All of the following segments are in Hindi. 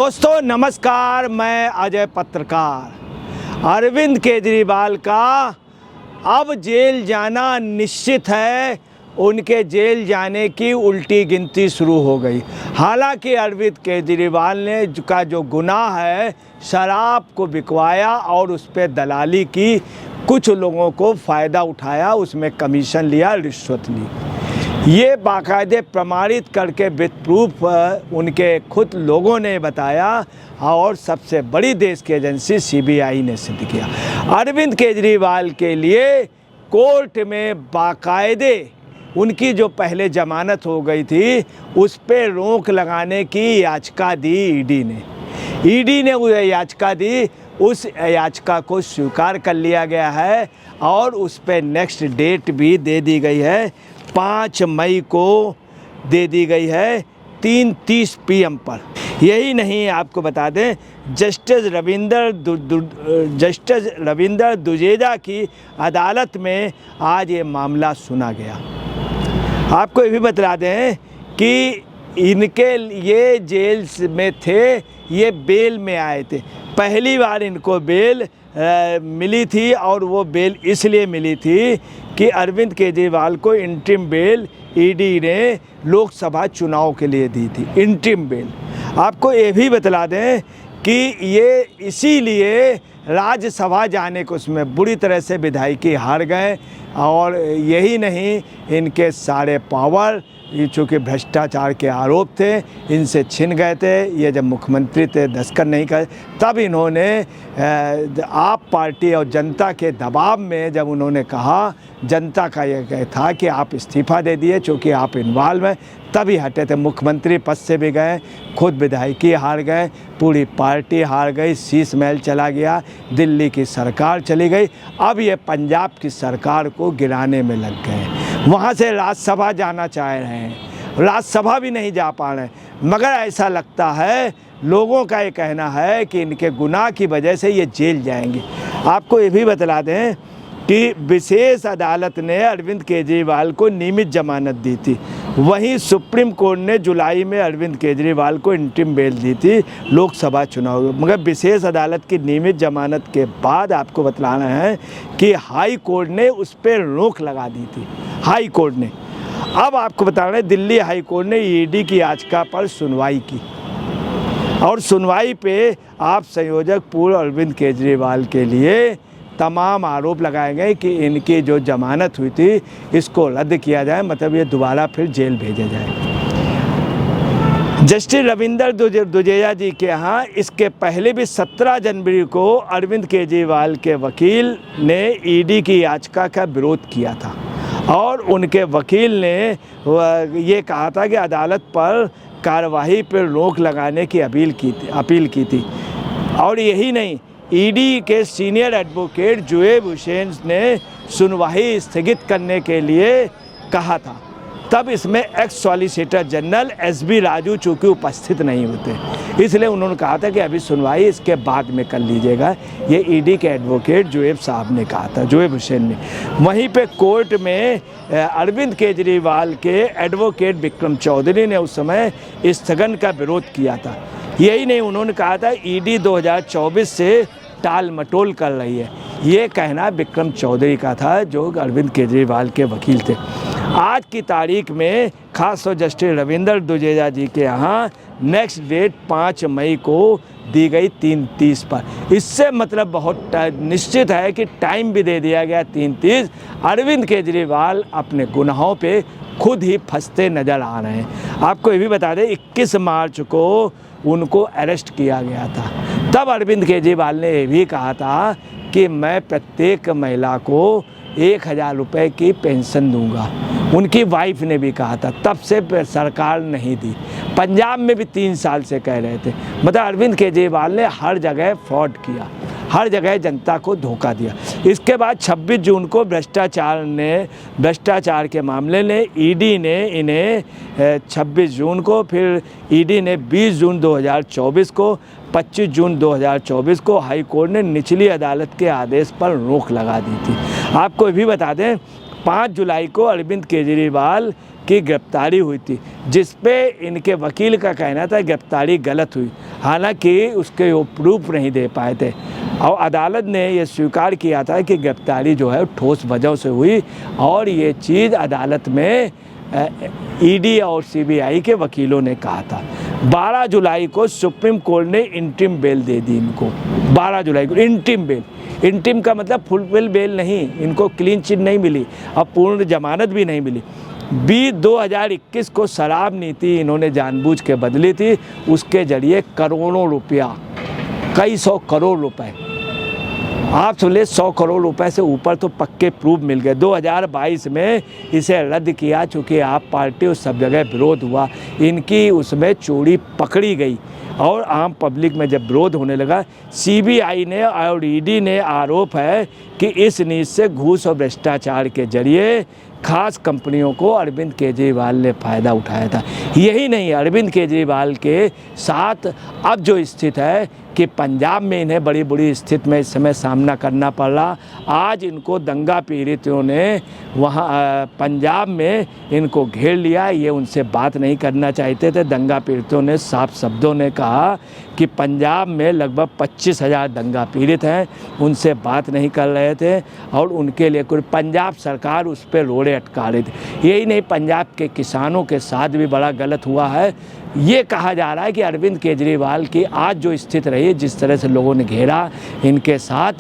दोस्तों नमस्कार, मैं अजय पत्रकार। अरविंद केजरीवाल का अब जेल जाना निश्चित है। उनके जेल जाने की उल्टी गिनती शुरू हो गई। हालांकि अरविंद केजरीवाल ने का जो गुनाह है, शराब को बिकवाया और उस पर दलाली की, कुछ लोगों को फ़ायदा उठाया, उसमें कमीशन लिया, रिश्वत ली। ये बाकायदे प्रमाणित करके विद प्रूफ उनके खुद लोगों ने बताया और सबसे बड़ी देश की एजेंसी सीबीआई ने सिद्ध किया। अरविंद केजरीवाल के लिए कोर्ट में बाकायदे उनकी जो पहले जमानत हो गई थी उस पर रोक लगाने की याचिका दी ईडी ने वो याचिका दी। उस याचिका को स्वीकार कर लिया गया है और उस पर नेक्स्ट डेट भी दे दी गई है। 5 मई को दे दी गई है 3:30 PM पर। यही नहीं, आपको बता दें, जस्टिस रविंदर दुजेजा की अदालत में आज ये मामला सुना गया। आपको ये भी बता दें कि इनके ये जेल में थे, ये बेल में आए थे। पहली बार इनको बेल मिली थी और वो बेल इसलिए मिली थी कि अरविंद केजरीवाल को इंटरिम बेल ईडी ने लोकसभा चुनाव के लिए दी थी, इंटरिम बेल। आपको ये भी बतला दें कि ये इसीलिए राज्यसभा जाने को उसमें बुरी तरह से विधायकी हार गए। और यही नहीं, इनके सारे पावर, ये चूँकि भ्रष्टाचार के आरोप थे, इनसे छिन गए थे। ये जब मुख्यमंत्री थे, दस्तखत नहीं कर, तब इन्होंने आप पार्टी और जनता के दबाव में जब उन्होंने कहा, जनता का ये था कि आप इस्तीफ़ा दे दिए चूँकि आप इन्वॉल्व हैं, तभी हटे थे। मुख्यमंत्री पद से भी गए, खुद विधायकी हार गए, पूरी पार्टी हार गई, शीश महल चला गया, दिल्ली की सरकार चली गई। अब ये पंजाब की सरकार को गिराने में लग गए। वहाँ से राज्यसभा जाना चाह रहे हैं, राज्यसभा भी नहीं जा पा रहे हैं। मगर ऐसा लगता है, लोगों का ये कहना है कि इनके गुनाह की वजह से ये जेल जाएंगे। आपको ये भी बतला दें कि विशेष अदालत ने अरविंद केजरीवाल को नियमित जमानत दी थी। वहीं सुप्रीम कोर्ट ने जुलाई में अरविंद केजरीवाल को इंटरिम बेल दी थी लोकसभा चुनाव। मगर विशेष अदालत की नियमित जमानत के बाद आपको बतलाना है कि हाई कोर्ट ने उस पर रोक लगा दी थी, हाई कोर्ट ने। अब आपको बताना है, दिल्ली हाई कोर्ट ने ईडी की याचिका पर सुनवाई की और सुनवाई पे आप संयोजक पूर्व अरविंद केजरीवाल के लिए तमाम आरोप लगाए गए कि इनकी जो जमानत हुई थी इसको रद्द किया जाए, मतलब ये दोबारा फिर जेल भेजा जाए। जस्टिस रविंदर दुजेजा जी के यहाँ इसके पहले भी 17 जनवरी को अरविंद केजरीवाल के वकील ने ईडी की याचिका का विरोध किया था और उनके वकील ने ये कहा था कि अदालत पर कार्रवाई पर रोक लगाने की अपील की थी। और यही नहीं, ईडी के सीनियर एडवोकेट जुएब हुसैन ने सुनवाई स्थगित करने के लिए कहा था। तब इसमें x solicitor general SB Raju चूँकि उपस्थित नहीं होते, इसलिए उन्होंने कहा था कि अभी सुनवाई इसके बाद में कर लीजिएगा। ये ईडी के एडवोकेट जुएब साहब ने कहा था, जुएब हुसैन ने। वहीं पे कोर्ट में अरविंद केजरीवाल के एडवोकेट विक्रम चौधरी ने उस समय स्थगन का विरोध किया था। यही नहीं, उन्होंने कहा था ईडी 2024 से टाल मटोल कर रही है। ये कहना विक्रम चौधरी का था, जो अरविंद केजरीवाल के वकील थे। आज की तारीख में खास तौर जस्टिस रविंदर दुजेजा जी के यहाँ नेक्स्ट डेट 5 मई को दी गई 3:30 पर। इससे मतलब बहुत निश्चित है कि टाइम भी दे दिया गया 3:30। अरविंद केजरीवाल अपने गुनाहों पे खुद ही फंसते नज़र आ रहे हैं। आपको ये भी बता दें, 21 मार्च को उनको अरेस्ट किया गया था। तब अरविंद केजरीवाल ने ये भी कहा था कि मैं प्रत्येक महिला को 1000 रुपये की पेंशन दूंगा। उनकी वाइफ ने भी कहा था, तब से सरकार नहीं दी। पंजाब में भी 3 साल से कह रहे थे। मतलब अरविंद केजरीवाल ने हर जगह फ्रॉड किया, हर जगह जनता को धोखा दिया। इसके बाद 26 जून को भ्रष्टाचार के मामले ने ईडी ने इन्हें 26 जून को, फिर ईडी ने 20 जून 2024 को, 25 जून 2024 को हाई कोर्ट ने निचली अदालत के आदेश पर रोक लगा दी थी। आपको ये भी बता दें, 5 जुलाई को अरविंद केजरीवाल की गिरफ्तारी हुई थी, जिस पे इनके वकील का कहना था गिरफ्तारी गलत हुई, हालांकि उसके वो प्रूफ नहीं दे पाए थे। और अदालत ने ये स्वीकार किया था कि गिरफ्तारी जो है ठोस वजह से हुई, और ये चीज़ अदालत में ईडी और सीबीआई के वकीलों ने कहा था। 12 जुलाई को सुप्रीम कोर्ट ने इंटरिम बेल दे दी इनको। 12 जुलाई को इंटरिम बेल, इंटरिम का मतलब फुल बेल नहीं, इनको क्लीन चिट नहीं मिली, अब पूर्ण जमानत भी नहीं मिली। 2021 को शराब नीति इन्होंने जानबूझ के बदली थी, उसके जरिए करोड़ों रुपया, कई 100 करोड़ रुपए, आप समझे 100 करोड़ रुपए से ऊपर तो पक्के प्रूफ मिल गए। 2022 में इसे रद्द किया, चूँकि आप पार्टी उस सब जगह विरोध हुआ, इनकी उसमें चोरी पकड़ी गई, और आम पब्लिक में जब विरोध होने लगा, सीबीआई ने और ईडी ने आरोप है कि इस नीति से घूस और भ्रष्टाचार के जरिए खास कंपनियों को अरविंद केजरीवाल ने फ़ायदा उठाया था। यही नहीं, अरविंद केजरीवाल के साथ अब जो स्थिति है कि पंजाब में इन्हें बड़ी बड़ी स्थिति में इस समय सामना करना पड़ रहा। आज इनको दंगा पीड़ितों ने वहाँ पंजाब में इनको घेर लिया, ये उनसे बात नहीं करना चाहते थे। दंगा पीड़ितों ने साफ शब्दों ने कहा कि पंजाब में लगभग 25,000 दंगा पीड़ित हैं, उनसे बात नहीं कर रहे थे, और उनके लिए कोई पंजाब सरकार उस पर रोड़े अटका रही थी। यही नहीं, पंजाब के किसानों के साथ भी बड़ा गलत हुआ है। ये कहा जा रहा है कि अरविंद केजरीवाल की आज जो स्थिति रही, जिस तरह से लोगों ने घेरा, इनके साथ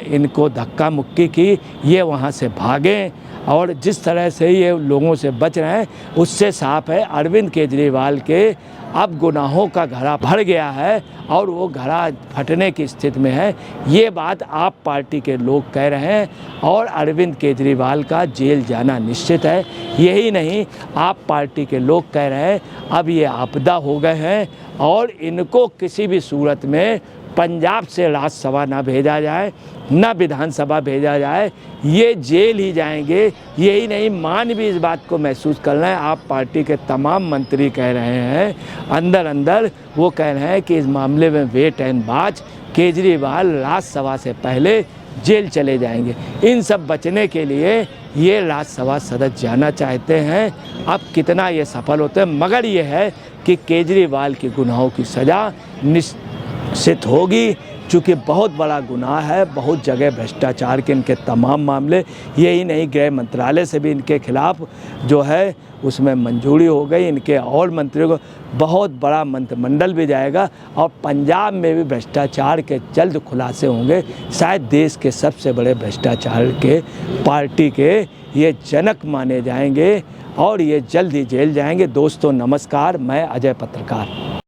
इनको धक्का मुक्की की, ये वहाँ से भागें, और जिस तरह से ये लोगों से बच रहे हैं, उससे साफ है अरविंद केजरीवाल के अब गुनाहों का घड़ा भर गया है, और वो घड़ा फटने की स्थिति में है। ये बात आप पार्टी के लोग कह रहे हैं, और अरविंद केजरीवाल का जेल जाना निश्चित है। यही नहीं, आप पार्टी के लोग कह रहे हैं अब ये आपदा हो गए हैं, और इनको किसी भी सूरत में पंजाब से राज्यसभा ना भेजा जाए, ना विधानसभा भेजा जाए, ये जेल ही जाएंगे। यही नहीं, मान भी इस बात को महसूस कर रहे हैं। आप पार्टी के तमाम मंत्री कह रहे हैं, अंदर अंदर वो कह रहे हैं कि इस मामले में wait and watch, Kejriwal Rajya Sabha से पहले जेल चले जाएंगे। इन सब बचने के लिए ये राज्यसभा सदस्य जाना चाहते हैं। अब कितना ये सफल होते हैं, मगर ये है कि केजरीवाल के गुनाहों की सज़ा निश्चित होगी, चूँकि बहुत बड़ा गुनाह है, बहुत जगह भ्रष्टाचार के इनके तमाम मामले। यही नहीं, गृह मंत्रालय से भी इनके खिलाफ जो है उसमें मंजूरी हो गई। इनके और मंत्रियों को बहुत बड़ा मंत्रिमंडल भी जाएगा, और पंजाब में भी भ्रष्टाचार के जल्द खुलासे होंगे। शायद देश के सबसे बड़े भ्रष्टाचार के पार्टी के ये जनक माने जाएंगे, और ये जल्द ही जेल जाएंगे। दोस्तों नमस्कार, मैं अजय पत्रकार।